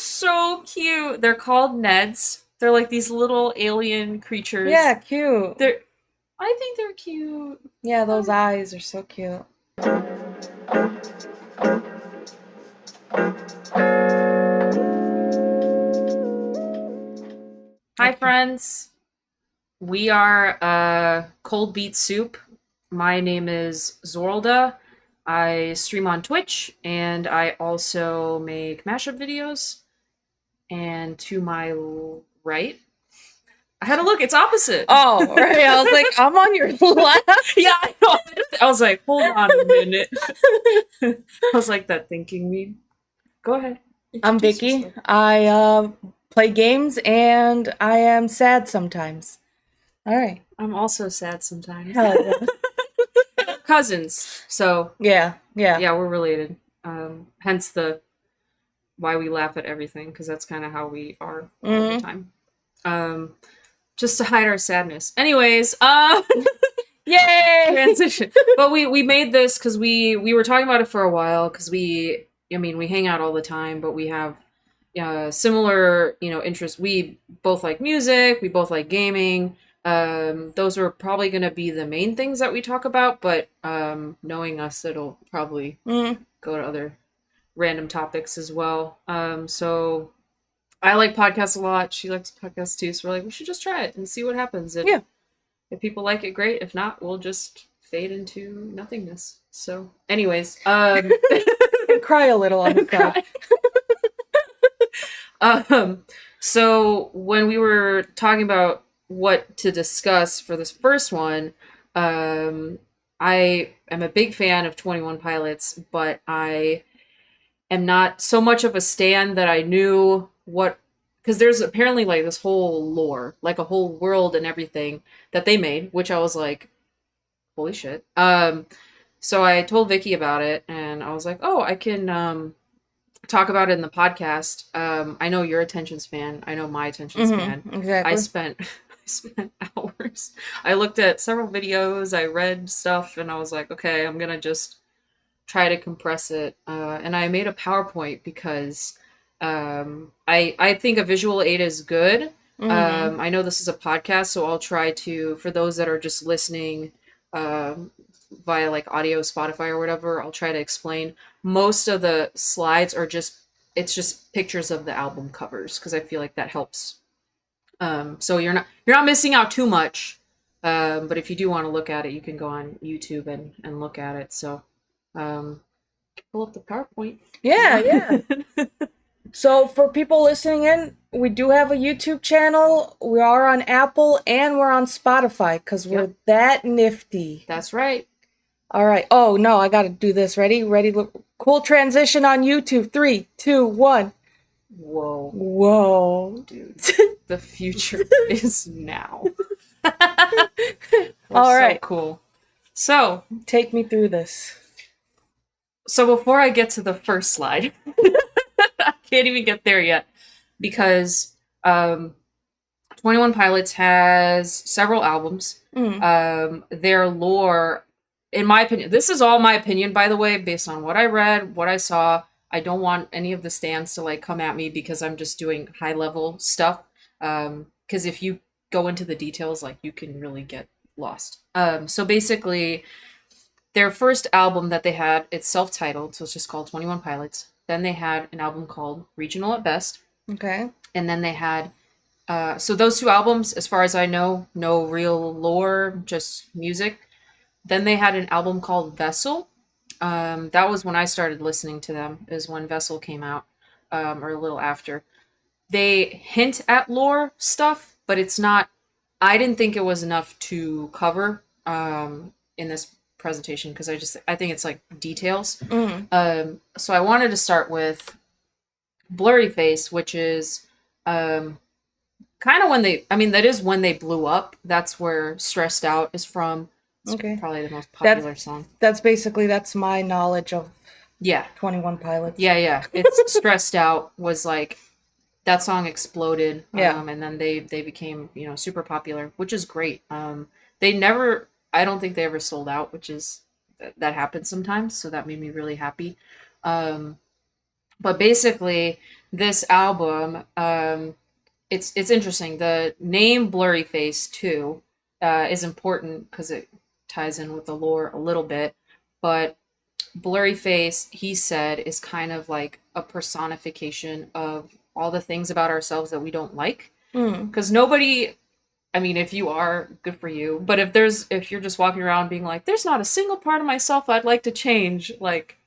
so cute. They're called Neds. They're like these little alien creatures. Yeah, cute. I think they're cute. Yeah, those eyes are so cute. Hi, Okay. friends. We are Cold Beet Soup. My name is Zorlda. I stream on Twitch and I also make mashup videos. And to my right, I had to look, it's opposite. Oh, right. I was like, I'm on your left. Yeah, I know. I was like, hold on a minute. I was like that thinking me. Go ahead. I'm Introduce Vikki. yourself. I play games and I am sad sometimes. All right. I'm also sad sometimes. Hell yeah. Cousins. So Yeah. yeah, we're related. Hence the why we laugh at everything, because that's kind of how we are all the time. Just to hide our sadness. Anyways, Yay! transition. But we made this because we were talking about it for a while, because we hang out all the time, but we have similar interests. We both like music. We both like gaming. Those are probably going to be the main things that we talk about. But knowing us, it'll probably go to other random topics as well. So I like podcasts a lot. She likes podcasts too. So we're like, we should just try it and see what happens. And Yeah. if people like it, great. If not, we'll just fade into nothingness. So, anyways, Cry a little on the side. So when we were talking about what to discuss for this first one, I am a big fan of 21 Pilots, but I am not so much of a stan that I knew what, because there's apparently like this whole lore, like a whole world and everything that they made, which I was like, holy shit. So I told Vikki about it, and I was like, oh, I can talk about it in the podcast. I know your attention span. I know my attention span. Exactly. I spent hours. I looked at several videos. I read stuff, and I was like, okay, I'm gonna just try to compress it. And I made a PowerPoint because I think a visual aid is good. I know this is a podcast, so I'll try to, for those that are just listening via like audio, Spotify or whatever, I'll try to explain. Most of the slides are it's just pictures of the album covers, because I feel like that helps. So you're not missing out too much. But if you do want to look at it, you can go on YouTube and look at it. So pull up the PowerPoint. Yeah. So for people listening in, we do have a YouTube channel. We are on Apple and we're on Spotify because we're that nifty. That's right. All right. Oh no, I got to do this. Ready? Look. Cool transition on YouTube. 3, 2, 1. Whoa. Dude. The future is now. All right. So cool. So take me through this. So before I get to the first slide, I can't even get there yet, because 21 Pilots has several albums. Their lore, in my opinion, this is all my opinion, by the way, based on what I read, what I saw. I don't want any of the stands to like come at me because I'm just doing high level stuff. Because if you go into the details, like you can really get lost. So basically, their first album that they had, it's self-titled, so it's just called 21 Pilots. Then they had an album called Regional at Best. Okay. And then they had, so those two albums, as far as I know, no real lore, just music. Then they had an album called Vessel. That was when I started listening to them, is when Vessel came out, or a little after. They hint at lore stuff, but it's not, I didn't think it was enough to cover in this presentation, because I think it's like details. So I wanted to start with Blurry Face, which is kind of when that is when they blew up. That's where Stressed Out is from. It's probably the most popular song. That's my knowledge of 21 Pilots. Yeah. It's Stressed Out was like, that song exploded. And then they became, super popular, which is great. I don't think they ever sold out, which is, that happens sometimes. So that made me really happy. But basically, this album, it's interesting. The name Blurry Face too is important because it ties in with the lore a little bit. But Blurry Face, he said, is kind of like a personification of all the things about ourselves that we don't like. Mm. Because nobody, I mean, if you are, good for you. But if you're just walking around being like, there's not a single part of myself I'd like to change, like,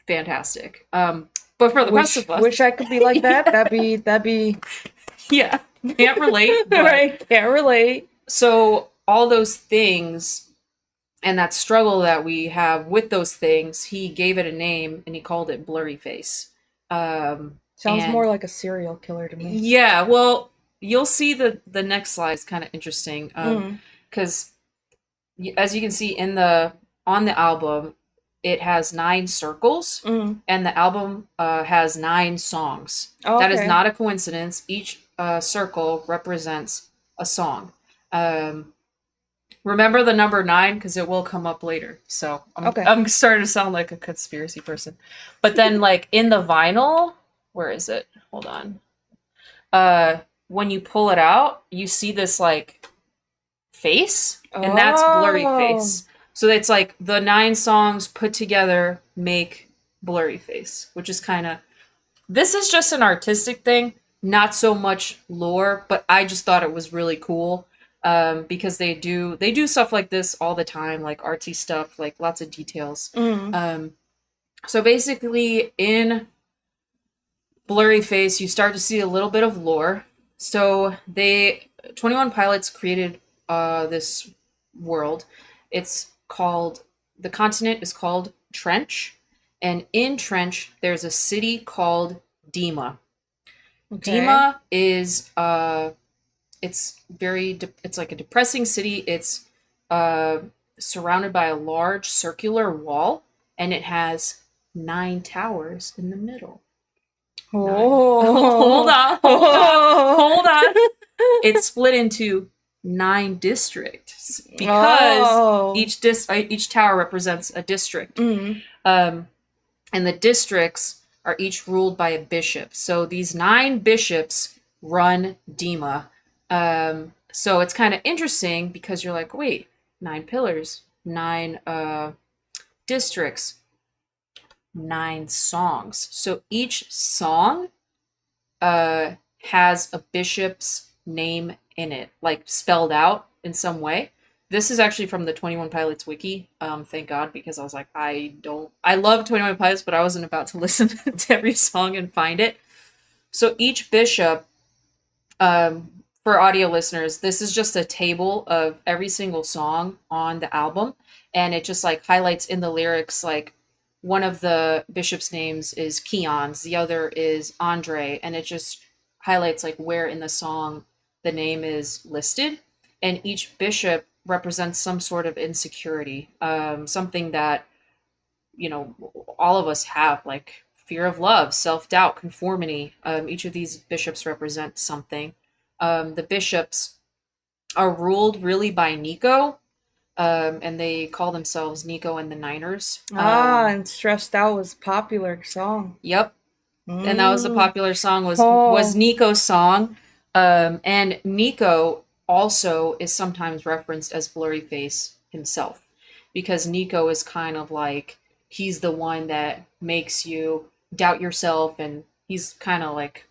fantastic. But for the rest Wish of us, wish I could be like that. yeah, That'd be yeah, can't relate. But right. Can't relate. so all those things and that struggle that we have with those things, he gave it a name and he called it Blurry Face. Sounds more And like a serial killer to me. yeah, well, you'll see the next slide is kind of interesting Mm. because as you can see in the on the album, it has 9 circles, Mm. and the album has 9 songs. Oh, That is okay. not a coincidence. Each circle represents a song. Um, Remember the number 9 because it will come up later. So Okay. I'm starting to sound like a conspiracy person. But then, like in the vinyl, where is it? Hold on. When you pull it out, you see this like face, and that's Blurry Oh. Face. So it's like the 9 songs put together make Blurry Face, which is kind of, this is just an artistic thing, not so much lore, but I just thought it was really cool because they do stuff like this all the time, like artsy stuff, like lots of details. Mm. So basically, in Blurry Face, you start to see a little bit of lore. So 21 Pilots created this world. It's called, the continent is called Trench, and in Trench there's a city called DEMA. Okay. DEMA is it's like a depressing city. It's uh surrounded by a large circular wall, and it has 9 towers in the middle. 9. Hold Oh. on, hold on, hold on. It's split into 9 districts because Oh. each tower represents a district. Mm. Um, and the districts are each ruled by a bishop. So these 9 bishops run DEMA. So it's kind of interesting because you're like, wait, 9 pillars, 9 districts, 9 songs. So each song has a bishop's name in it, like spelled out in some way. This is actually from the 21 Pilots wiki. Thank God, because I was like, I love 21 Pilots, but I wasn't about to listen to every song and find it. So each bishop, for audio listeners, this is just a table of every single song on the album, and it just like highlights in the lyrics, like one of the bishop's names is Keon's, the other is Andre, and it just highlights like where in the song the name is listed, and each bishop represents some sort of insecurity, something that all of us have, like fear of love, self-doubt, conformity. Each of these bishops represent something. The bishops are ruled really by Nico, and they call themselves Nico and the Niners. And Stressed Out was a popular song. Yep, and that was a Mm. popular song. Was Oh. Nico's song, and Nico also is sometimes referenced as Blurry Face himself, because Nico is kind of like, he's the one that makes you doubt yourself, and he's kind of like,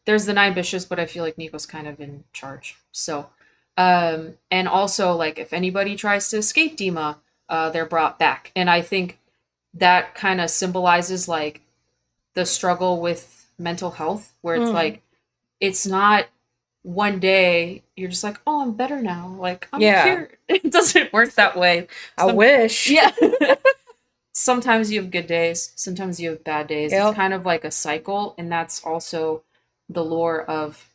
there's the 9 bishops, but I feel like Nico's kind of in charge. So, and also like if anybody tries to escape DEMA, they're brought back, and I think that kind of symbolizes like the struggle with mental health, where it's Mm. like, it's not one day you're just like, oh, I'm better now, like I'm Yeah. cured. It doesn't work that way. I wish. Yeah. Sometimes you have good days, sometimes you have bad days. Yep. It's kind of like a cycle, and that's also the lore of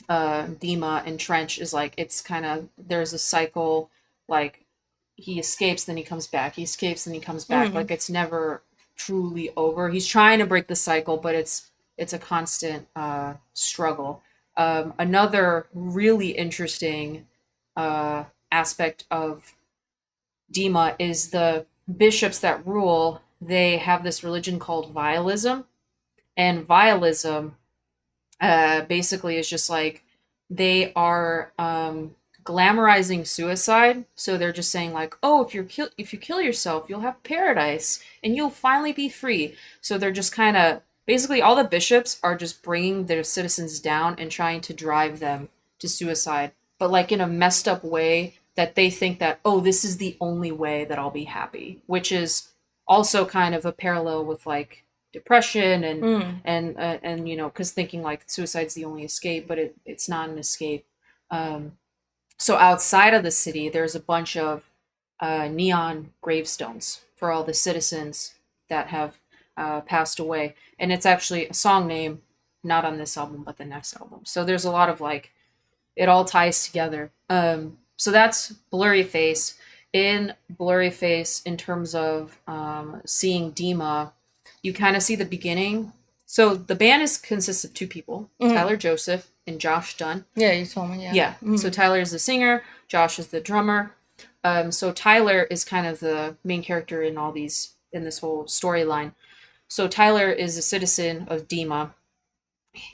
DEMA and Trench, is like, it's kind of, there's a cycle, like he escapes, then he comes back, he escapes, then he comes back. Mm. Like it's never truly over. He's trying to break the cycle, but it's a constant struggle. Another really interesting aspect of DEMA is the bishops that rule. They have this religion called vialism, And vialism basically is just like they are glamorizing suicide. So they're just saying like, oh, if you kill yourself, you'll have paradise and you'll finally be free. So they're just kind of basically all the bishops are just bringing their citizens down and trying to drive them to suicide, but like in a messed up way that they think that, oh, this is the only way that I'll be happy, which is also kind of a parallel with like depression Mm. and you know, because thinking like suicide's the only escape, but it's not an escape. So outside of the city there's a bunch of neon gravestones for all the citizens that have passed away, and it's actually a song name not on this album but the next album. So there's a lot of like it all ties together. So that's Blurry Face. In Blurry Face, in terms of seeing DEMA, you kind of see the beginning. So the band is consists of two people, Mm. Tyler Joseph and Josh Dunn. Yeah, you told me. Yeah. Yeah. So Mm. Tyler is the singer, Josh is the drummer. So Tyler is kind of the main character in all these in this whole storyline. So Tyler is a citizen of DEMA.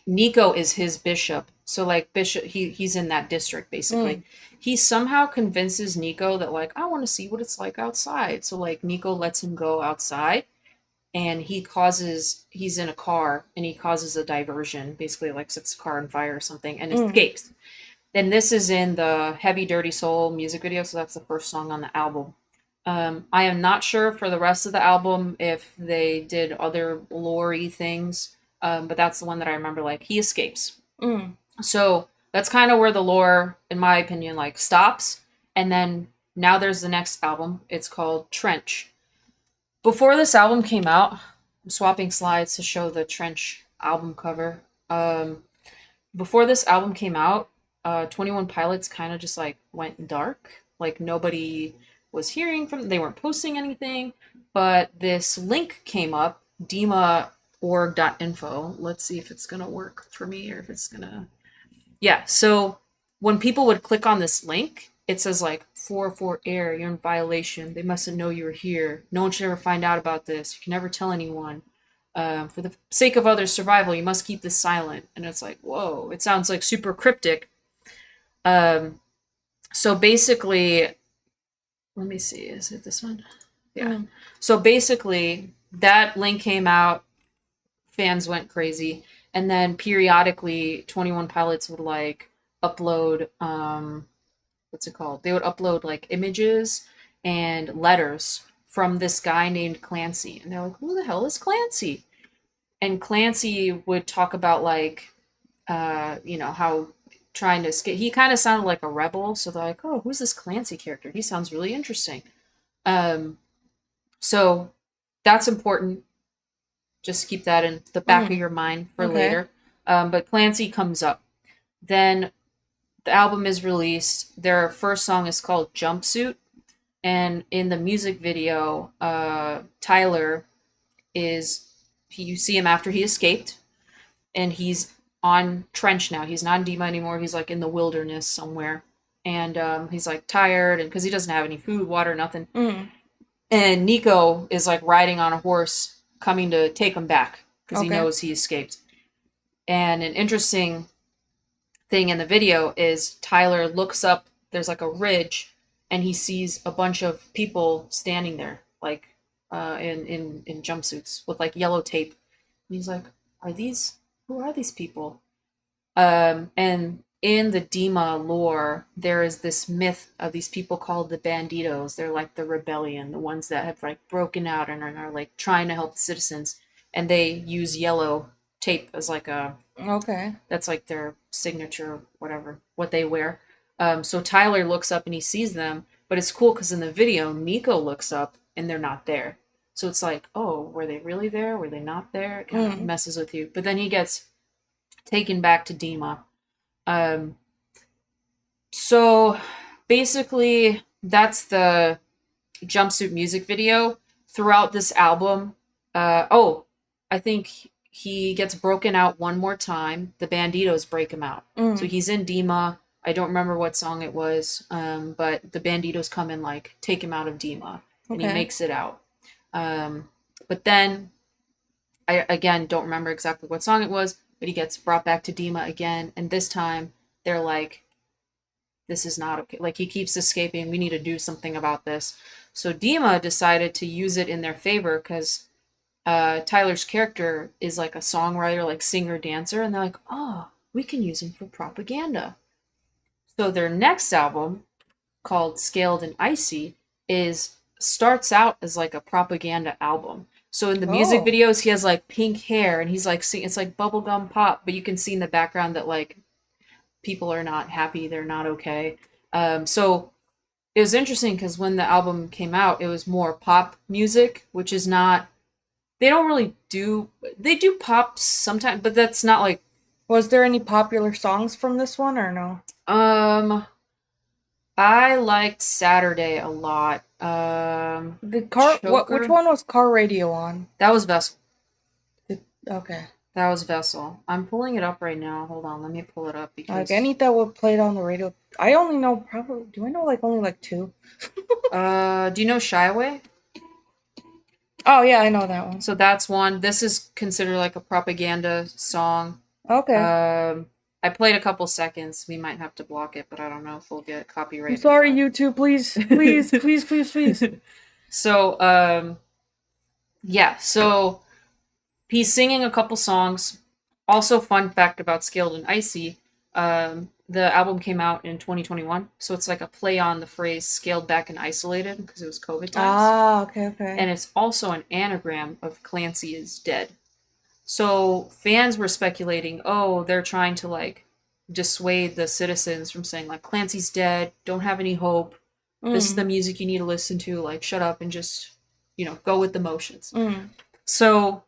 Nico is his bishop. So like bishop he's in that district basically. Mm. He somehow convinces Nico that like I want to see what it's like outside. So like Nico lets him go outside and he's in a car and he causes a diversion, basically like sets the car on fire or something and Mm. escapes. And this is in the Heavy Dirty Soul music video, so that's the first song on the album. I am not sure for the rest of the album if they did other lore-y things, but that's the one that I remember. Like he escapes, Mm. so that's kind of where the lore, in my opinion, like stops. And then now there's the next album. It's called Trench. Before this album came out, I'm swapping slides to show the Trench album cover. Before this album came out, 21 Pilots kind of just like went dark. Like nobody was hearing from, they weren't posting anything. But this link came up, demaorg.info. Let's see if it's gonna work for me or if it's gonna. Yeah, so when people would click on this link, it says like 404 air, you're in violation. They mustn't know you were here. No one should ever find out about this. You can never tell anyone. For the sake of others' survival, you must keep this silent. And it's like, whoa, it sounds like super cryptic. Um, so basically, let me see, is it this one? Yeah. Mm. So basically, that link came out, fans went crazy, and then periodically, 21 Pilots would like upload, what's it called? They would upload like images and letters from this guy named Clancy, and they're like, who the hell is Clancy? And Clancy would talk about like you know, how trying to escape. He kind of sounded like a rebel, so they're like, "Oh, who's this Clancy character? He sounds really interesting." Um, so that's important. Just keep that in the back of Mm. your mind for Okay. later. But Clancy comes up. Then the album is released. Their first song is called Jumpsuit, and in the music video, Tyler is you see him after he escaped and he's on Trench now. He's not in DEMA anymore. He's like in the wilderness somewhere, and he's like tired, and because he doesn't have any food, water, nothing. Mm. And Nico is like riding on a horse, coming to take him back because he Okay. knows he escaped. And an interesting thing in the video is Tyler looks up. There's like a ridge, and he sees a bunch of people standing there, like in jumpsuits with like yellow tape. And he's like, "Are these? Who are these people?" And in the DEMA lore, there is this myth of these people called the Banditos. They're like the rebellion, the ones that have like broken out and are like trying to help the citizens. And they use yellow tape as like a Okay. that's like their signature, whatever, what they wear. So Tyler looks up and he sees them, but it's cool because in the video, Nico looks up and they're not there. So it's like, oh, were they really there? Were they not there? It kind of Mm. messes with you. But then he gets taken back to DEMA. Um, so basically, that's the jumpsuit music video. Throughout this album, I think he gets broken out one more time. The Banditos break him out. So Mm. he's in DEMA. I don't remember what song it was, but the Banditos come and like take him out of DEMA, and he Okay. makes it out. Um, but then I again don't remember exactly what song it was, but he gets brought back to DEMA again, and this time they're like, this is not okay. Like he keeps escaping. We need to do something about this. So DEMA decided to use it in their favor because Tyler's character is like a songwriter, like singer, dancer, and they're like, oh, we can use him for propaganda. So their next album, called Scaled and Icy, is starts out as like a propaganda album. So in the music Oh. videos, he has like pink hair and he's like sing it's like bubblegum pop, but you can see in the background that like people are not happy, they're not okay. So it was interesting because when the album came out, it was more pop music, which is not they don't really do they do pop sometimes, but that's not like Was there any popular songs from this one or no? um I liked Saturday a lot. The car which Choker. one was Car Radio on? That was Vessel. Okay. That was Vessel. I'm pulling it up right now. Hold on, let me pull it up Like because any that would play it on the radio. I only know probably do I know like only like two? do you know Shy Away? Oh yeah, I know that one. So that's one. This is considered like a propaganda song. Okay. I played a couple seconds. We might have to block it, but I don't know if we'll get copyright. I'm sorry, YouTube, please, please, please, please, please. So, yeah, so he's singing a couple songs. Also, fun fact about Scaled and Icy, the album came out in 2021, so it's like a play on the phrase scaled back and isolated because it was COVID times. Ah, okay, okay. And it's also an anagram of Clancy is dead. So fans were speculating, oh, they're trying to like dissuade the citizens from saying like Clancy's dead, don't have any hope. This is the music you need to listen to, like shut up and just, go with the motions. So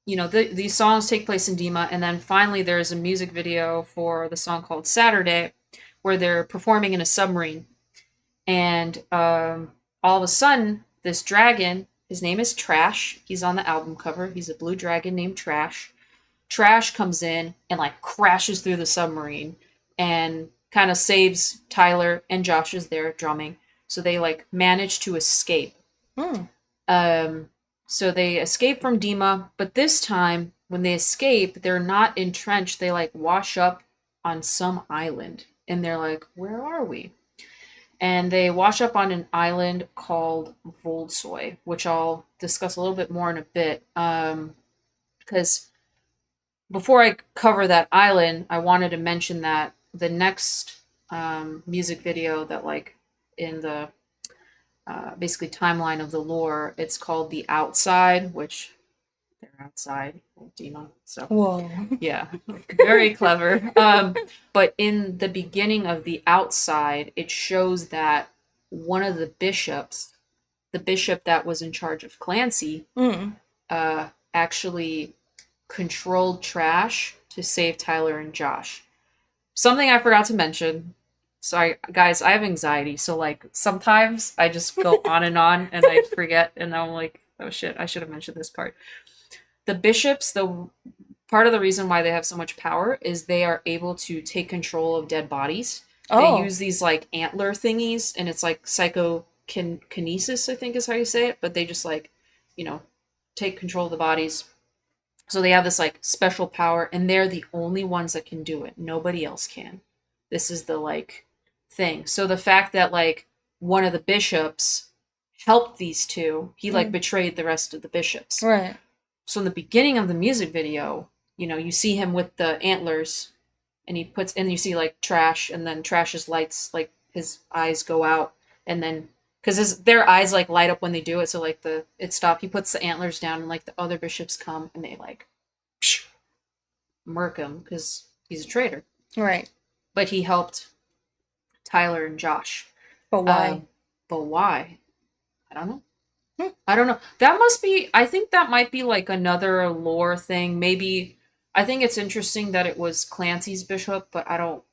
these songs take place in DEMA, and then finally there's a music video for the song called Saturday where they're performing in a submarine. And all of a sudden, this dragon, his name is Trash. He's on the album cover. He's a blue dragon named Trash. Trash comes in and like crashes through the submarine and kind of saves Tyler, and Josh is there drumming. So they like manage to escape. So they escape from DEMA, but this time when they escape, they're not entrenched. They like wash up on some island, and they're like, "Where are we?" And they wash up on an island called Voldsoy, which I'll discuss a little bit more in a bit. Because before I cover that island, I wanted to mention that the next music video that like in the basically timeline of the lore, it's called The Outside, which they're outside DEMA. So Whoa. yeah, very clever. But in the beginning of The Outside, it shows that one of the bishops, the bishop that was in charge of Clancy, actually controlled Trash to save Tyler and Josh. Something I forgot to mention. Sorry, guys, I have anxiety, so like sometimes I just go on and I forget, and I'm like, oh shit, I should have mentioned this part. The bishops, the part of the reason why they have so much power is they are able to take control of dead bodies. They use these like antler thingies, and it's like psychokinesis, I think is how you say it, but they just like, take control of the bodies. So they have this like special power, and they're the only ones that can do it. Nobody else can. This is the like thing. So the fact that like one of the bishops helped these two, he like betrayed the rest of the bishops. Right. So in the beginning of the music video, you see him with the antlers, and you see like Trash, and then Trash's lights, like his eyes go out, and then because their eyes like light up when they do it, so like it stopped. He puts the antlers down, and like the other bishops come and they like murk him because he's a traitor. Right. But he helped Tyler and Josh. But why? But why? I don't know. I don't know. I think that might be like another lore thing. Maybe, I think it's interesting that it was Clancy's bishop, but I'll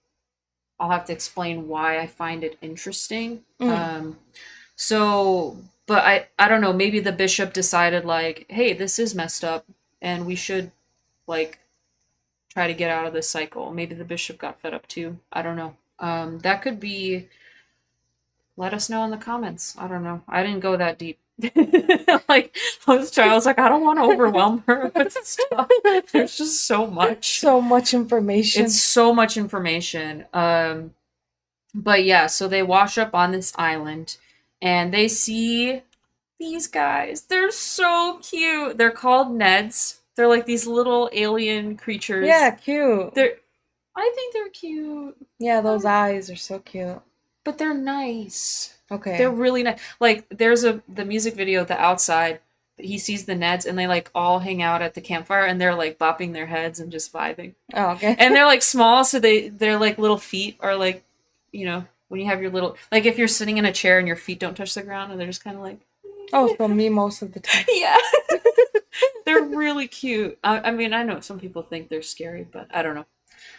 have to explain why I find it interesting. But I don't know, maybe the bishop decided like, hey, this is messed up and we should like try to get out of this cycle. Maybe the bishop got fed up too. I don't know. That could be, let us know in the comments. I don't know. I didn't go that deep. Like I was like, I don't want to overwhelm her with stuff. There's just so much. So much information. It's so much information. But yeah, so they wash up on this island and they see these guys. They're so cute. They're called Neds. They're like these little alien creatures. Yeah, cute. I think they're cute. Yeah, those eyes are so cute. But they're nice. Okay. They're really nice. Like there's the music video, the outside, he sees the Neds and they like all hang out at the campfire and they're like bopping their heads and just vibing. Oh, okay. And they're like small, so their like little feet are like, you know, when you have your little, like if you're sitting in a chair and your feet don't touch the ground and they're just kind of like, oh, so me most of the time. yeah. They're really cute. I mean, I know some people think they're scary, but I don't know.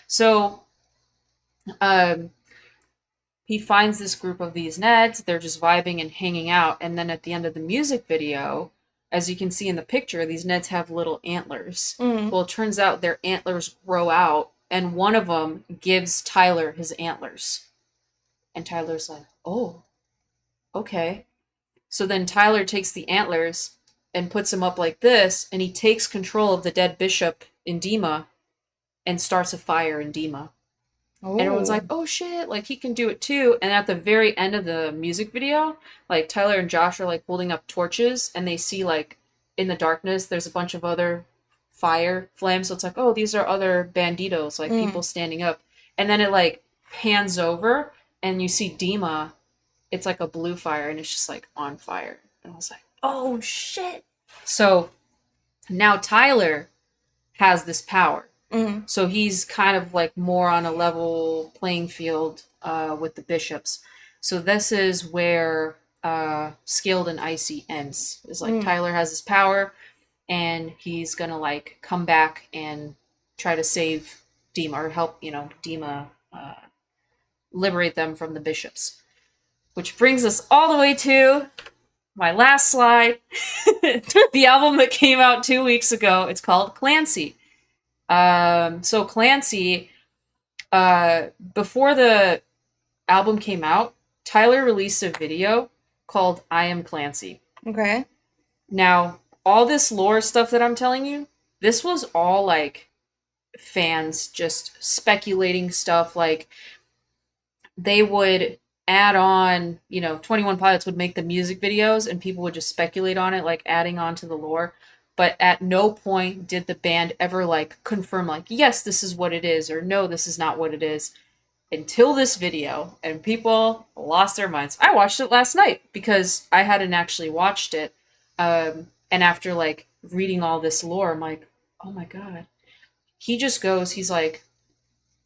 So, he finds this group of these Neds. They're just vibing and hanging out. And then at the end of the music video, as you can see in the picture, these Neds have little antlers. Mm. Well, it turns out their antlers grow out, and one of them gives Tyler his antlers. And Tyler's like, oh, okay. So then Tyler takes the antlers and puts them up like this, and he takes control of the dead bishop in DEMA and starts a fire in DEMA. Oh. And everyone's like, oh shit, like he can do it too. And at the very end of the music video, like Tyler and Josh are like holding up torches and they see like in the darkness there's a bunch of other fire flames. So it's like, oh, these are other banditos, like people standing up. And then it like pans over and you see DEMA. It's like a blue fire and it's just like on fire. And I was like, oh shit. So now Tyler has this power. Mm. So he's kind of like more on a level playing field with the bishops. So this is where Skilled and Icy ends. It's like Tyler has his power and he's gonna like come back and try to save DEMA or help, you know, DEMA liberate them from the bishops. Which brings us all the way to my last slide. The album that came out 2 weeks ago. It's called Clancy. So Clancy, before the album came out, Tyler released a video called I Am Clancy. Okay. Now, all this lore stuff that I'm telling you, this was all like fans just speculating stuff. Like they would add on, you know, 21 Pilots would make the music videos and people would just speculate on it, like adding on to the lore. But at no point did the band ever like confirm like, yes, this is what it is, or no, this is not what it is, until this video, and people lost their minds. I watched it last night because I hadn't actually watched it. And after like reading all this lore, I'm like, oh my god. He just goes, he's like,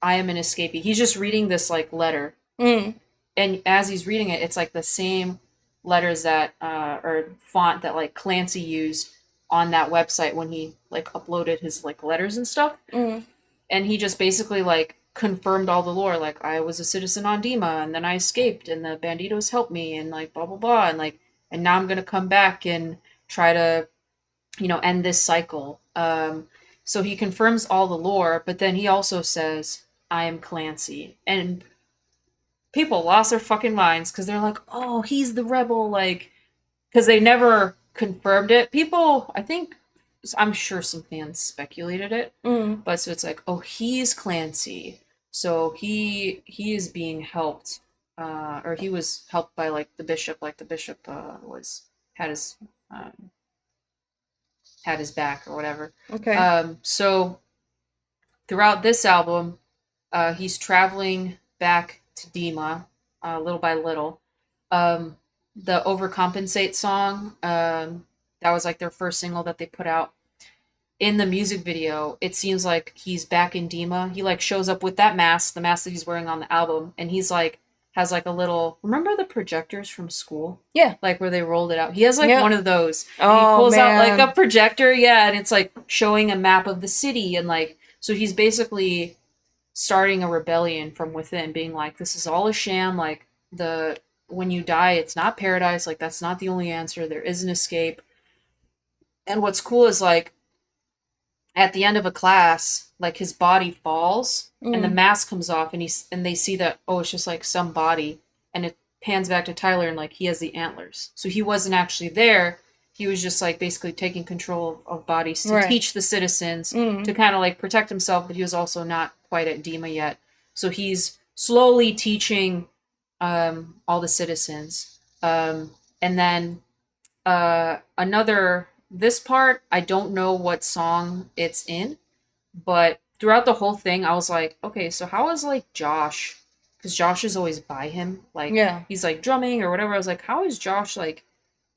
I am an escapee. He's just reading this like letter. Mm. And as he's reading it, it's like the same letters that, or font that like Clancy used on that website when he like uploaded his like letters and stuff. And he just basically like confirmed all the lore, like I was a citizen on DEMA and then I escaped and the banditos helped me and like blah blah blah, and like, and now I'm gonna come back and try to, you know, end this cycle. So he confirms all the lore, but then he also says I am Clancy, and people lost their fucking minds because they're like, oh, he's the rebel, like, because they never confirmed it. People, I think, I'm sure some fans speculated it, but so it's like, oh, he's Clancy, so he is being helped, or he was helped by like the bishop was had his back or whatever. Okay. So throughout this album, he's traveling back to DEMA, little by little. The Overcompensate song, that was like their first single that they put out. In the music video, it seems like he's back in DEMA. He like shows up with that mask, the mask that he's wearing on the album, and he's like has like a little, remember the projectors from school? Yeah. Like where they rolled it out. He has like one of those. And Oh, he pulls out man. like a projector, yeah, and it's like showing a map of the city, and like, so he's basically starting a rebellion from within, being like, this is all a sham, like when you die, it's not paradise, like that's not the only answer, there is an escape. And what's cool is like at the end of a class, like his body falls and the mask comes off, and they see that, oh, it's just like some body, and it pans back to Tyler and like he has the antlers. So he wasn't actually there. He was just like basically taking control of bodies to teach the citizens to kind of like protect himself, but he was also not quite at DEMA yet. So he's slowly teaching all the citizens. And then this part, I don't know what song it's in, but throughout the whole thing, I was like, okay, so how is like Josh? Because Josh is always by him. Like, he's like drumming or whatever. I was like, how is Josh like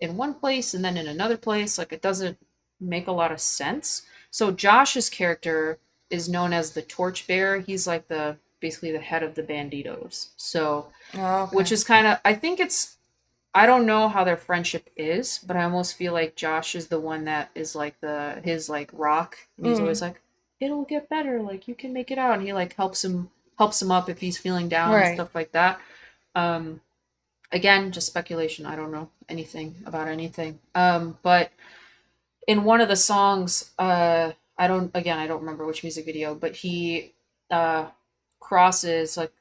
in one place and then in another place? Like, it doesn't make a lot of sense. So Josh's character is known as the Torchbearer. He's like basically the head of the Banditos. So, which is kind of, I don't know how their friendship is, but I almost feel like Josh is the one that is like his like rock. And he's always like, it'll get better. Like, you can make it out. And he like helps him up if he's feeling down and stuff like that. Again, just speculation. I don't know anything about anything. But in one of the songs, I don't remember which music video, but he crosses like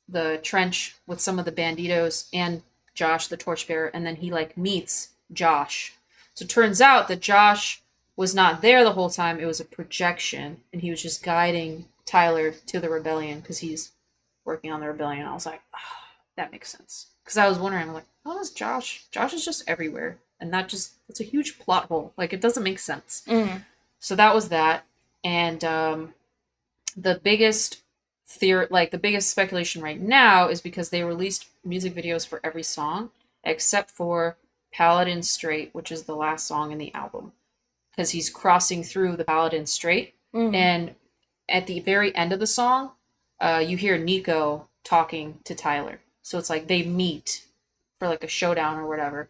the trench with some of the Banditos and Josh, the Torchbearer, and then he like meets Josh. So it turns out that Josh was not there the whole time. It was a projection, and he was just guiding Tyler to the rebellion because he's working on the rebellion. I was like, oh, that makes sense. Because I was wondering, I'm like, how is Josh? Josh is just everywhere. And it's a huge plot hole. Like, it doesn't make sense. So that was that. And the biggest the biggest speculation right now is because they released music videos for every song, except for Paladin Strait, which is the last song in the album. Because he's crossing through the Paladin Strait. And at the very end of the song, you hear Nico talking to Tyler. So it's like they meet for like a showdown or whatever.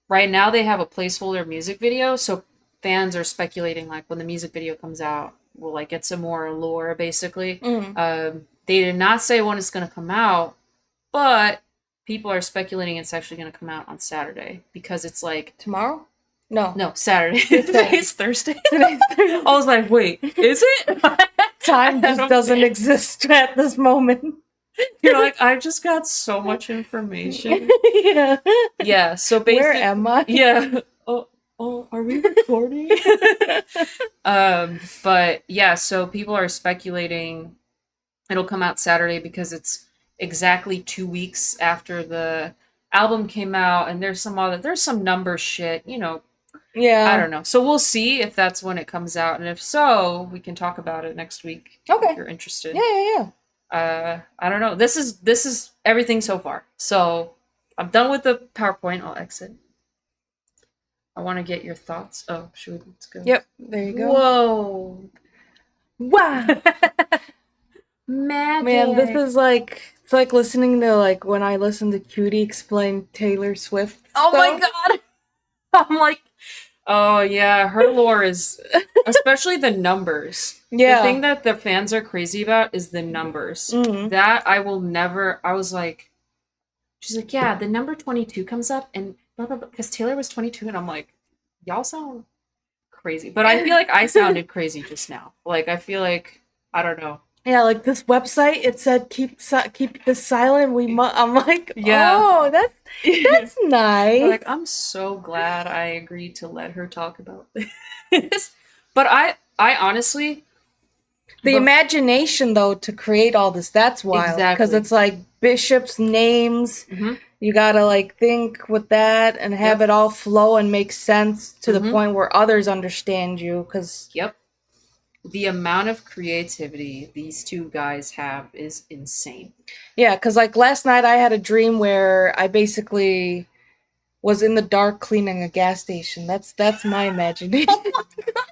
Right now they have a placeholder music video, so fans are speculating like when the music video comes out, we'll like get some more lore basically. They did not say when it's going to come out, but people are speculating it's actually going to come out on Saturday because it's like tomorrow. No, Saturday. Today's Thursday. I was like, wait, is it? Time just doesn't exist at this moment. You're like, I just got so much information. Yeah. So basically, where am I? Yeah. Oh, are we recording? But yeah, so people are speculating it'll come out Saturday because it's exactly 2 weeks after the album came out, and there's some number shit, Yeah. I don't know. So we'll see if that's when it comes out, and if so, we can talk about it next week. Okay. If you're interested. Yeah. I don't know. This is everything so far. So I'm done with the PowerPoint. I'll exit. I want to get your thoughts. Oh, let's go. Yep, there you go. Whoa. Wow. Magic. Man, this is like, it's like listening to like when I listen to Cutie explain Taylor Swift Oh stuff. my god. I'm like, oh yeah, her lore is, especially the numbers. Yeah. The thing that the fans are crazy about is the numbers. That I will never, I was like, she's like, yeah, the number 22 comes up and blah, blah, blah, because Taylor was 22, and I'm like, y'all sound crazy. But I feel like I sounded crazy just now. Like, I feel like, I don't know. Yeah, like this website, it said keep this silent. I'm like, yeah. Oh, that's nice. Like, I'm so glad I agreed to let her talk about this. But I honestly, the imagination though to create all this, that's wild. Exactly. Because it's like bishops' names. You gotta like think with that and have it all flow and make sense to the point where others understand you. Because the amount of creativity these two guys have is insane. Yeah, because like last night I had a dream where I basically was in the dark cleaning a gas station. That's my imagination. Oh my god.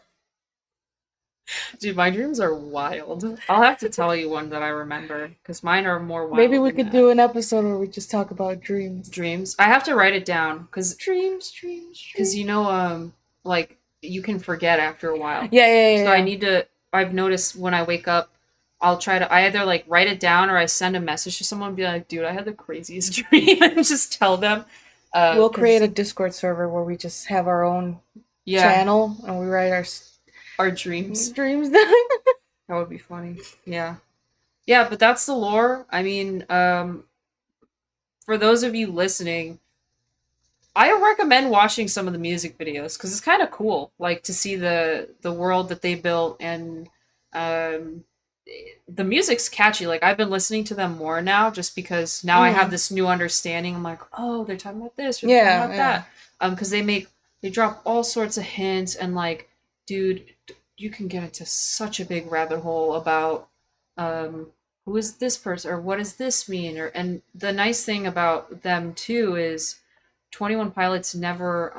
Dude, my dreams are wild. I'll have to tell you one that I remember, because mine are more wild. Maybe we could do an episode where we just talk about dreams. Dreams. I have to write it down, because dreams. Because like you can forget after a while. Yeah. So I need to. I've noticed when I wake up, I either like write it down or I send a message to someone and be like, "Dude, I had the craziest dream," and just tell them. We'll create a Discord server where we just have our own channel and we write our dreams down. That would be funny. Yeah, but that's the lore. I mean, for those of you listening, I recommend watching some of the music videos because it's kind of cool, like to see the world that they built, and um, the music's catchy. Like I've been listening to them more now, just because now I have Mm. this new understanding. I'm like, oh, they're talking about this, or they're talking Yeah, about yeah. that, because they drop all sorts of hints, and like, dude, you can get into such a big rabbit hole about um who is this person or what does this mean, or and the nice thing about them too is 21 Pilots never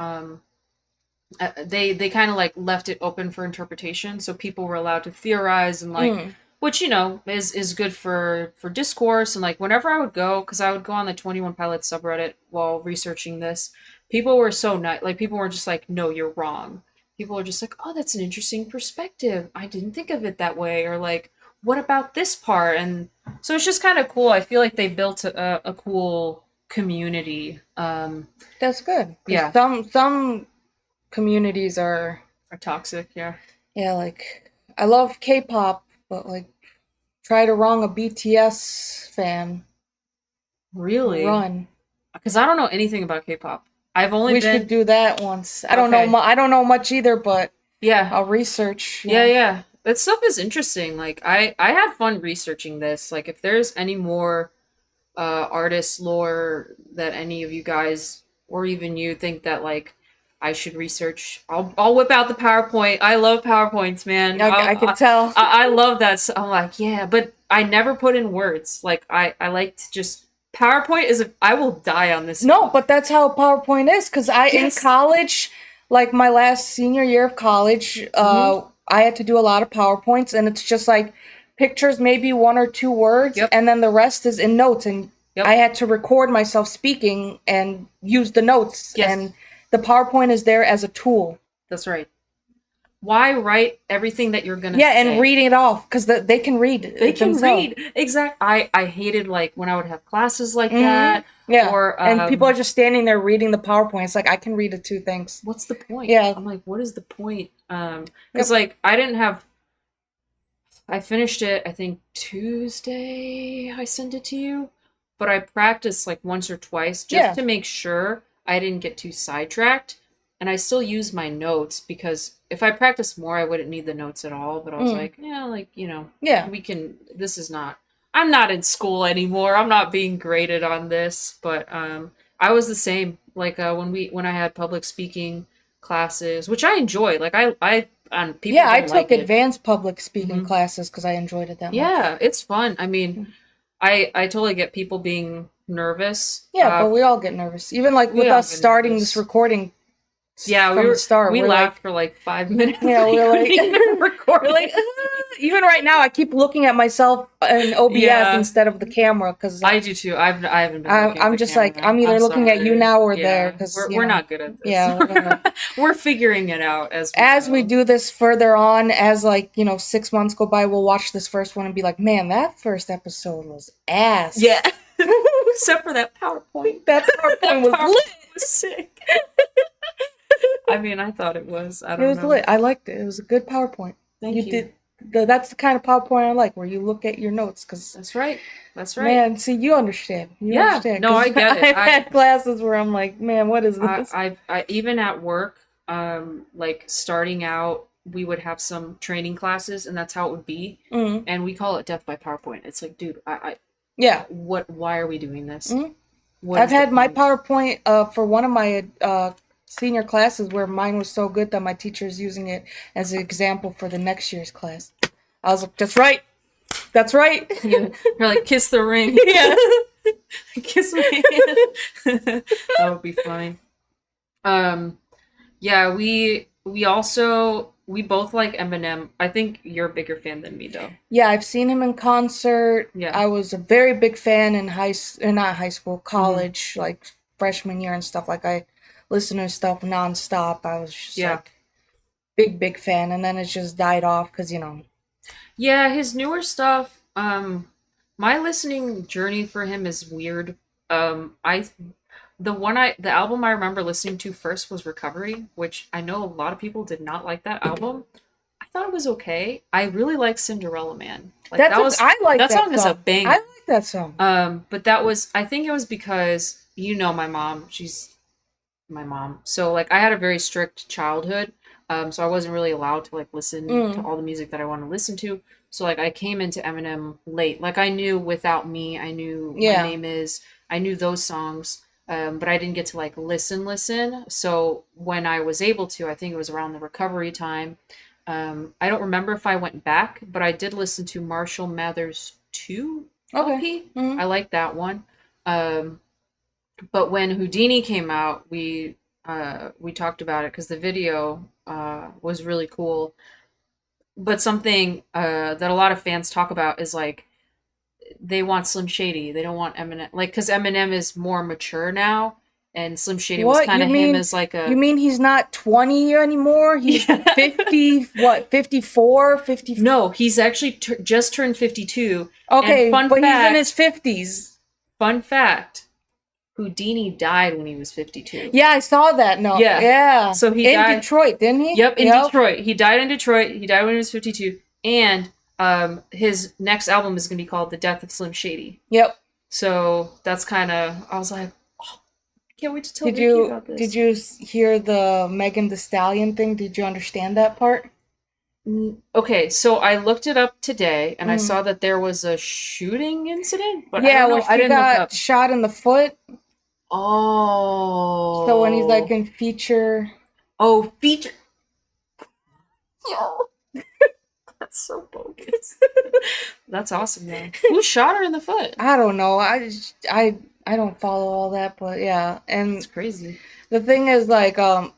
they kind of like left it open for interpretation, so people were allowed to theorize and like, Mm. which is good for discourse. And like whenever I would go, because I would go on the 21 Pilots subreddit while researching this, people were so nice. Like people were just like, no, you're wrong. People were just like, oh, that's an interesting perspective, I didn't think of it that way, or like, what about this part? And so it's just kind of cool. I feel like they built a cool community. That's good. Because Yeah, some communities are, are toxic. Yeah. yeah, like I love K-pop, but like try to wrong a BTS fan, Really? run. Because I don't know anything about K-pop. I've only We should been do that once. I don't know. okay. I don't know much either, but Yeah, I'll research. yeah, Yeah. yeah. That stuff is interesting. Like I had fun researching this. Like if there's any more artist lore that any of you guys or even you think that like I should research, I'll whip out the PowerPoint. I love PowerPoints, man. I could tell. I love that. So I'm like, yeah, but I never put in words. Like I like to just PowerPoint is I will die on this. No, but that's how PowerPoint is. Because in Yes. college, like my last senior year of college, I had to do a lot of PowerPoints, and it's just like pictures, maybe one or two words, Yep. and then the rest is in notes. And Yep. I had to record myself speaking and use the notes. Yes. And the PowerPoint is there as a tool. That's right. Why write everything that you're gonna Yeah, say? and reading it off because they can read. They can themselves. read. Exact. I hated like when I would have classes like that. Yeah, Or and people are just standing there reading the PowerPoint. It's like I can read it too. Thanks. what's the point? Yeah. I'm like, what is the point? Because like I didn't have. I finished it, I think Tuesday. I sent it to you, but I practiced like once or twice just Yeah. to make sure I didn't get too sidetracked. And I still use my notes because if I practiced more, I wouldn't need the notes at all. But I was like, yeah, like Yeah. we can. This is not. I'm not in school anymore. I'm not being graded on this. But I was the same. Like when I had public speaking classes, which I enjoy. Like I and people Yeah, I don't took like it. advanced public speaking Mhm. classes because I enjoyed it that much. Yeah, it's fun. I mean, I totally get people being nervous. Yeah, but we all get nervous. Even like we with all us get starting nervous. this recording. Yeah, from the start, we we're laughed for like 5 minutes. Yeah, we're like, recording. we're like, even right now, I keep looking at myself in OBS Yeah. instead of the camera because I do too. I haven't been. Looking at I'm the just camera. like I'm either looking at you sorry. now or Yeah, there because we're not good at this. Yeah, we're gonna- we're figuring it out as we go. do this further on, as like 6 months go by, we'll watch this first one and be like, man, that first episode was ass. Yeah, except for that PowerPoint. That PowerPoint was PowerPoint lit. was sick. I mean, I thought it was. I don't It was know. lit. I liked it. It was a good PowerPoint. Thank you. That's the kind of PowerPoint I like, where you look at your notes. Because That's right. That's right. man, see, you understand. You Yeah. understand. No, 'Cause I get it. I've had classes where I'm like, man, what is this? I even at work, like starting out, we would have some training classes, and that's how it would be. Mhm. And we call it death by PowerPoint. It's like, dude, Yeah. why are we doing this? Mhm. What I've is the had my point? PowerPoint for one of my senior classes where mine was so good that my teacher's using it as an example for the next year's class. I was like, that's right. That's right. You're like, kiss the ring. Yeah. Kiss me. That would be funny. Yeah, we both like Eminem. I think you're a bigger fan than me though. Yeah, I've seen him in concert. Yeah. I was a very big fan in not high school, college, like freshman year and stuff. Like I listened to his stuff nonstop. I was just like big fan, and then it just died off because Yeah, his newer stuff, my listening journey for him is weird. The album I remember listening to first was Recovery, which I know a lot of people did not like that album. I thought it was okay. I really like Cinderella Man. Like I like that song is a banger. I like that song. But that was, I think it was because, my mom, she's my mom. So like I had a very strict childhood. So I wasn't really allowed to like listen to all the music that I want to listen to. So like I came into Eminem late. Like I knew Without Me, I knew My Name Is, I knew those songs. But I didn't get to like listen. So when I was able to, I think it was around the recovery time. I don't remember if I went back, but I did listen to Marshall Mathers 2 LP. I like that one. But when Houdini came out, we talked about it because the video was really cool. But something that a lot of fans talk about is like they want Slim Shady. They don't want Eminem, like because Eminem is more mature now, and Slim Shady was kind of him as like a. You mean he's not 20 anymore? He's 50. What? 54, 50. No, he's actually just turned 52. Okay, but he's in his 50s. Fun fact. Houdini died when he was 52. Yeah, I saw that. No. Yeah. So he died in Detroit, didn't he? Yep, in Detroit. He died in Detroit. He died when he was 52. And his next album is going to be called The Death of Slim Shady. Yep. So that's kind of, I was like, oh, I can't wait to tell Vikki about this. Did you hear the Megan Thee Stallion thing? Did you understand that part? Okay, so I looked it up today, and I saw that there was a shooting incident. But yeah, I didn't look up. Shot in the foot. Oh. So when he's like in feature. Oh, feature. Yo. That's so bogus. That's awesome, though. Who shot her in the foot? I don't know. I don't follow all that, but yeah, and it's crazy. The thing is, like,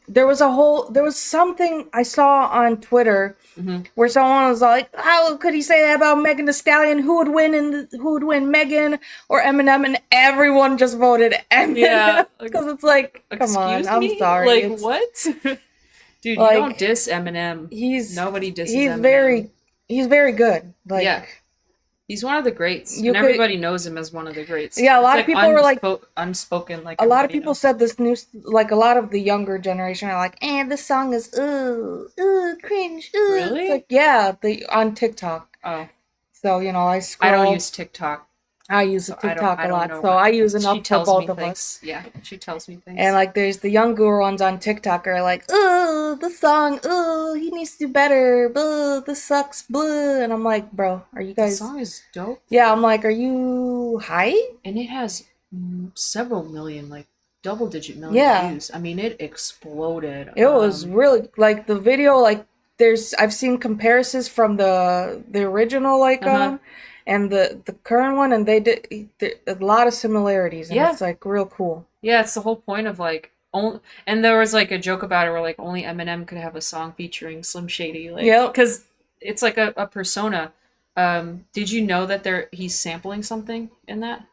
there was something I saw on Twitter where someone was like, "How could he say that about Megan Thee Stallion? Who would win, Megan or Eminem?" And everyone just voted Eminem. Yeah, because it's like, come on, I'm sorry. Like, what? Dude, like, you don't diss Eminem. Nobody disses Eminem. He's very good. Like, yeah. He's one of the greats, and everybody knows him as one of the greats. Yeah, a lot of people were like unspoken. Like a lot of people said this news, like a lot of the younger generation are like, this song is cringe." Really? It's like, yeah, on TikTok. Oh, so I scroll. I don't use TikTok. I use TikTok a lot, so I use enough for both of us. Yeah, she tells me things. And like, there's the younger ones on TikTok are like, the song, he needs to do better, this sucks, and I'm like, bro, are you guys? The song is dope. Yeah, I'm like, are you high? And it has several million, like double-digit million views. I mean, it exploded. It was really like the video. Like, I've seen comparisons from the original, like and the current one, and they did a lot of similarities, and it's like real cool. Yeah, it's the whole point of like and there was like a joke about it where like only Eminem could have a song featuring Slim Shady, like because it's like a persona. Did you know that he's sampling something in that?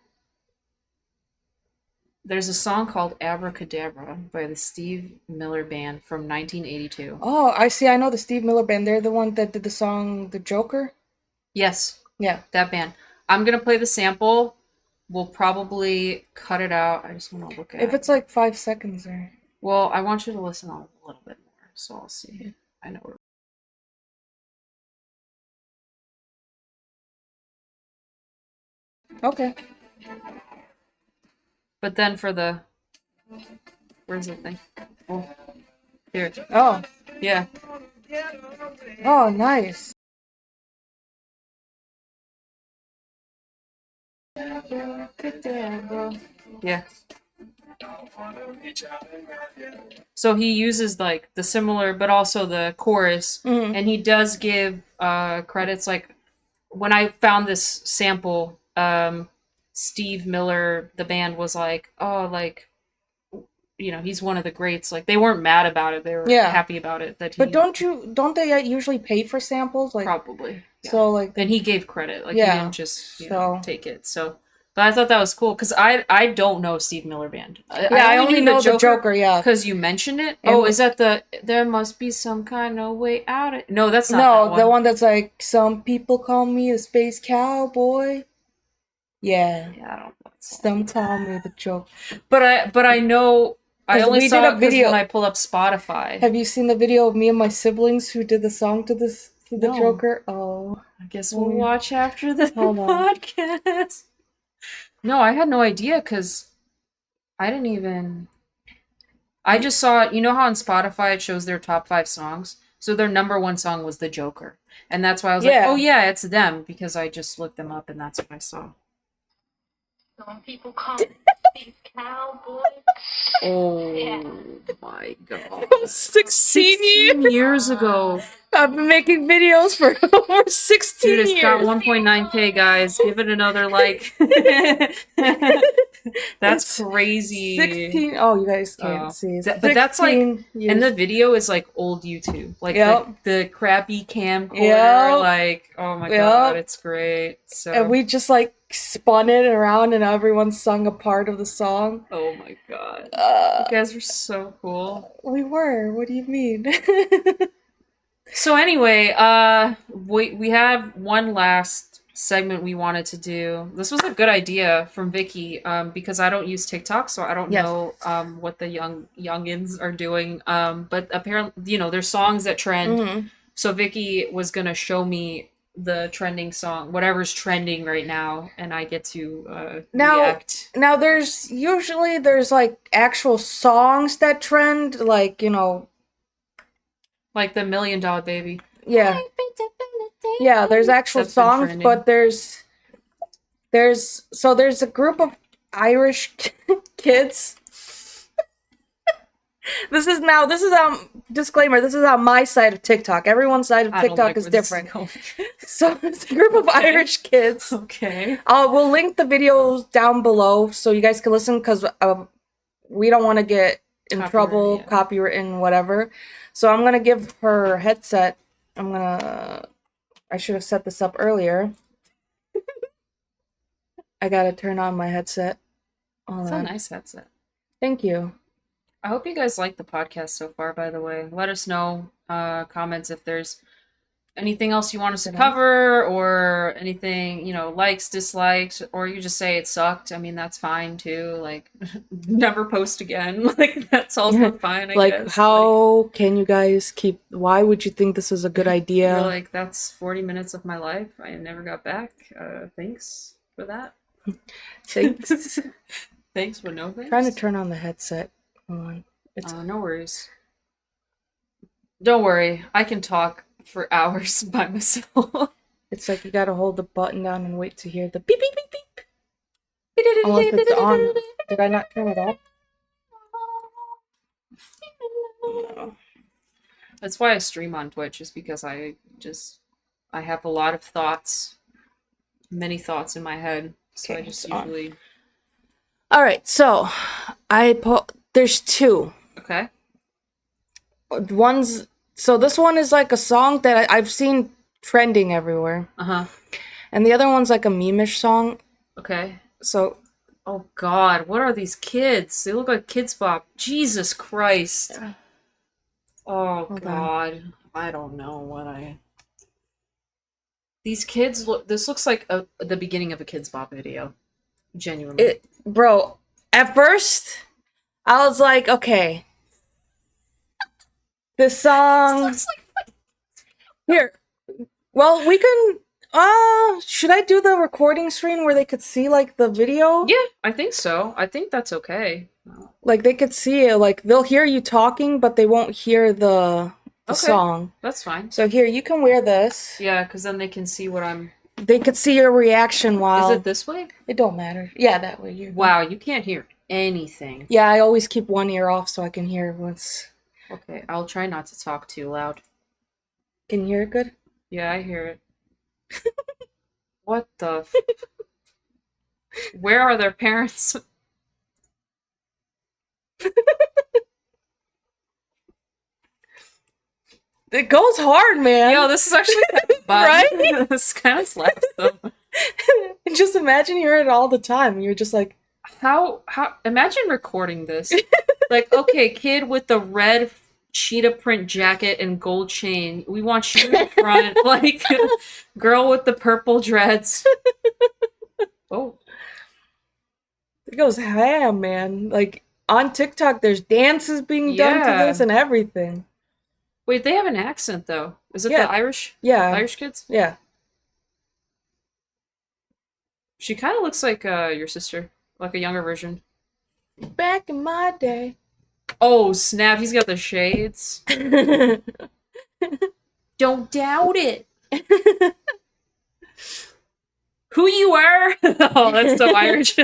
There's a song called Abracadabra by the Steve Miller Band from 1982. Oh, I see. I know the Steve Miller Band. They're the one that did the song The Joker? Yes. Yeah. That band. I'm going to play the sample. We'll probably cut it out. I just want to look at it. If it's like 5 seconds or... Well, I want you to listen a little bit more, so I'll see. I know where... Okay. But then for the... Where's the thing? Oh. Here. Oh. Yeah. Oh, nice. Yeah. So he uses like the similar, but also the chorus, and he does give credits. Like when I found this sample, Steve Miller, the band, was like, "Oh, like, he's one of the greats." Like they weren't mad about it; they were happy about it. But don't they usually pay for samples? Like probably. Yeah. So like, then he gave credit. Like he didn't just take it. So. But I thought that was cool because I don't know Steve Miller Band. I only know the Joker. Yeah, because you mentioned it. And is that there must be some kind of way out? No, that's not. No, the one that's like, some people call me a space cowboy. Yeah. Yeah, I don't know. Some call me the Joker. But I know. I only saw it when I pull up Spotify. Have you seen the video of me and my siblings who did the song to the Joker? Oh, I guess we'll watch after the podcast. No, I had no idea because I didn't even. I just saw, you know how on Spotify it shows their top 5 songs? So their number one song was The Joker. And that's why I was like, oh Yeah. yeah, it's them because I just looked them up and that's what I saw. Some people call these cowboys. Oh my god. 16 years. 16 years ago. I've been making videos for over 16 Dude, it's years. got 1.9K, guys. Give it another like. That's It's crazy. 16. Oh, you guys can't Oh. see. But that's like, 16 years. and the video is like old YouTube, like Yep. the crappy camcorder, Yep. like oh my Yep. god, it's great. So And we just like spun it around and everyone sung a part of the song. oh my god, you guys are so cool. We were. What do you mean? So anyway, we have one last segment we wanted to do. This was a good idea from Vikki, because I don't use TikTok, so I don't Yes. know what the youngins are doing. But apparently, you know, there's songs that trend. Mhm. So Vikki was gonna show me the trending song, whatever's trending right now, and I get to Now- react. Now there's like actual songs that trend, like, you know, Like the $1 Million Baby. yeah. Yeah, there's actual That's been songs, trending. but there's a group of Irish kids. This is disclaimer, this is on my side of TikTok. Everyone's side of I don't TikTok like is where this different. going. So it's a group of Okay. Irish kids. Okay. We'll link the videos down below so you guys can listen because we don't want to get in Copyright, trouble, yeah. copywritten, whatever. So I'm gonna give her headset. I should have set this up earlier. I gotta turn on my headset. Hold It's a on. nice headset. Thank you. I hope you guys like the podcast so far, by the way. Let us know, comments if there's anything else you want us to cover or anything, you know, likes, dislikes, or you just say it sucked. I mean, that's fine too. Like, never post again. Like, that's also fine, I Like, guess. how can you guys why would you think this is a good Like, idea? you're like, that's 40 minutes of my life. I never got back. Thanks for that. Thanks. Thanks, but no thanks. Trying to turn on the headset. Hold on. No worries. Don't worry, I can talk for hours by myself. It's like you gotta hold the button down and wait to hear the beep beep beep beep. Unless it's on. Did I not turn it off? No. That's why I stream on Twitch, is because I have a lot of thoughts, many thoughts in my head. So Okay, I just it's on. usually Alright, so there's two. okay. So this one is like a song that I've seen trending everywhere. Uh-huh. And the other one's like a meme-ish song. Okay. So Oh god, what are these kids? They look like Kids Bop. Jesus Christ. Oh Hold god. I don't know what I. These kids look. This looks like the beginning of a Kids Bop video. Genuinely. bro, at first I was like, okay. This song Looks like here. Well, we can should I do the recording screen where they could see like the video? yeah, I think so. I think that's okay. Like they could see it, like they'll hear you talking, but they won't hear the Okay. song. That's fine. So here, you can wear this. Yeah, because then they can see what I'm. They could see your reaction while Is it this way? it don't matter. Yeah, that way you. Wow, you can't hear anything. Yeah, I always keep one ear off so I can hear what's. Okay, I'll try not to talk too loud. Can you hear it good? Yeah, I hear it. What the? Where are their parents? It goes hard, man. Yo, this is actually kind of fun. Right? This kind of slaps them. Just imagine you hear it all the time. You're just like, How? Imagine recording this. Like, okay, kid with the red cheetah print jacket and gold chain. We want you in the front. Like, girl with the purple dreads. Oh, it goes ham, man. Like on TikTok, there's dances being done to Yeah. this and everything. wait, they have an accent though. Is it Yeah. the Irish Yeah, Irish kids? yeah. She kind of looks like your sister, like a younger version. Back in my day. Oh snap! He's got the shades. Don't doubt it. Who you are? Oh, that's so Irish.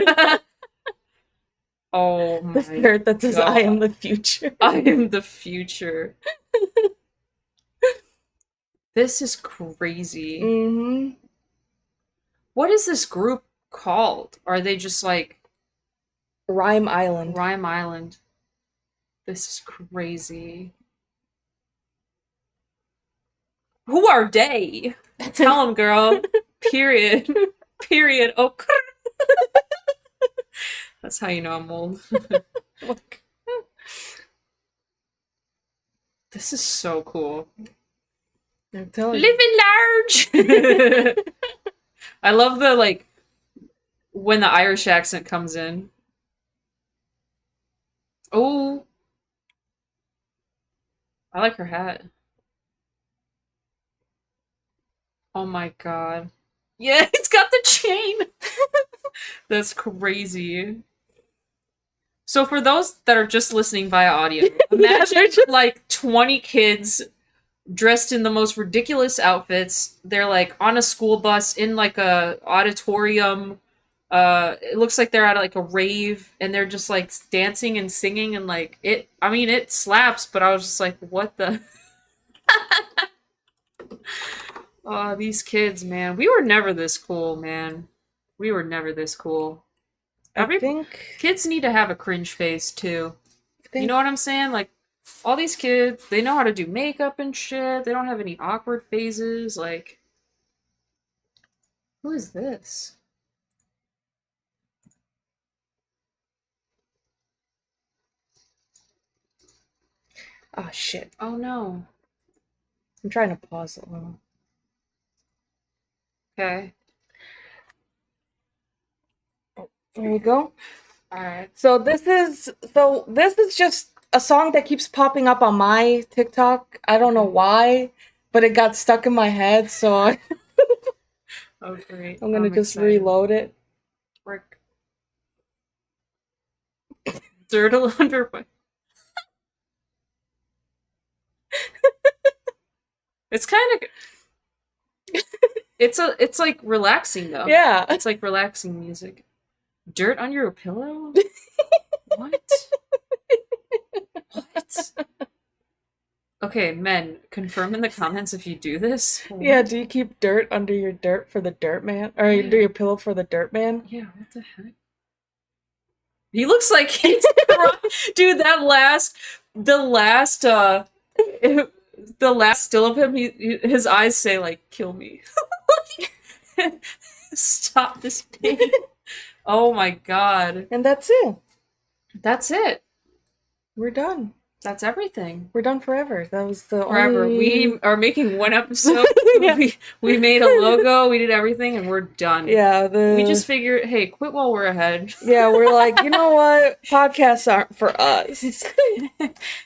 Oh my The shirt that says God. I am the future. I am the future. This is crazy. Mm-hmm. What is this group called? Are they just like Rhyme Island. Rhyme Island? This is crazy. Who are they? Tell them, girl. Period. Period. Oh, that's how you know I'm old. This is so cool. I'm telling you. Living large. I love the like when the Irish accent comes in. Oh, I like her hat. Oh my God. Yeah, it's got the chain. That's crazy. So for those that are just listening via audio, imagine like 20 kids dressed in the most ridiculous outfits. They're like on a school bus in like a auditorium. It looks like they're at like a rave and they're just like dancing and singing and like it. I mean, it slaps, but I was just like, what the? Oh, these kids, man. We were never this cool, man. We were never this cool. I think Kids need to have a cringe face too. You think know what I'm saying? Like all these kids, they know how to do makeup and shit. They don't have any awkward phases. Like, who is this? oh shit. Oh no. I'm trying to pause it. Okay. There you go. Alright. So this is just a song that keeps popping up on my TikTok. I don't know why, but it got stuck in my head, so Oh great. I'm gonna just excited. reload it. Work. Dirtle underwear. It's kind of. It's like relaxing though. Yeah. It's like relaxing music. Dirt on your pillow? What? What? Okay, men, confirm in the comments if you do this. Yeah, What? do you keep dirt under your dirt for the dirt man? Or Yeah. under your pillow for the dirt man? Yeah, what the heck? He looks like he's dude, the last still of him, his eyes say like, kill me. Stop this pain. Oh my God. And that's it. That's it. We're done. That's everything. We're done forever. That was the Forever. only... We are making one episode. Yeah. we made a logo, we did everything, and we're done. Yeah, We just figured, hey, quit while we're ahead. Yeah, we're like, you know what? Podcasts aren't for us.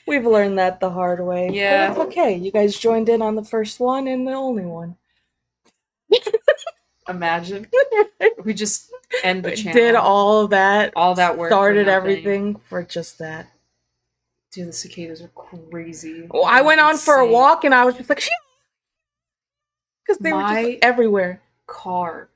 We've learned that the hard way. Yeah. But it's okay. You guys joined in on the first one and the only one. Imagine. We just end the channel. Did all of that. All that work. Started for nothing. everything for just that. Dude, the cicadas are crazy. Well, I went on for a Insane. walk and I was just like, because they were My- just everywhere. Car,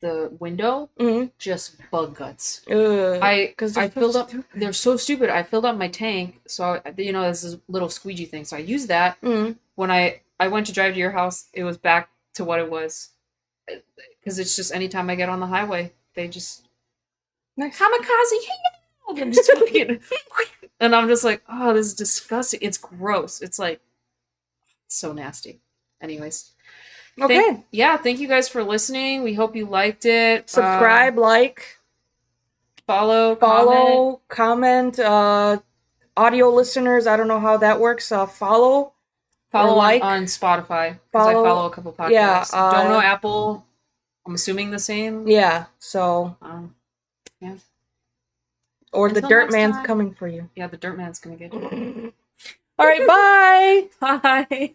the window, Mm-hmm. just bug guts. I I filled up. They're so stupid. I filled up my tank, so there's this little squeegee thing. So I used that. Mm-hmm. When I went to drive to your house, it was back to what it was. Because it's just anytime I get on the highway, they just Nice. kamikaze. And just fucking, and I'm just like, oh, this is disgusting. It's gross. It's like so nasty. Anyways. Okay. Thank you guys for listening. We hope you liked it. Subscribe, like, follow, comment. Audio listeners, I don't know how that works. Follow follow like. on Spotify because I follow a couple podcasts. Yeah, Don't know Apple. I'm assuming the same. Yeah, so. Yeah. Or the Until dirt next man's time. coming for you. Yeah, the dirt man's gonna get you. All right, bye. Bye.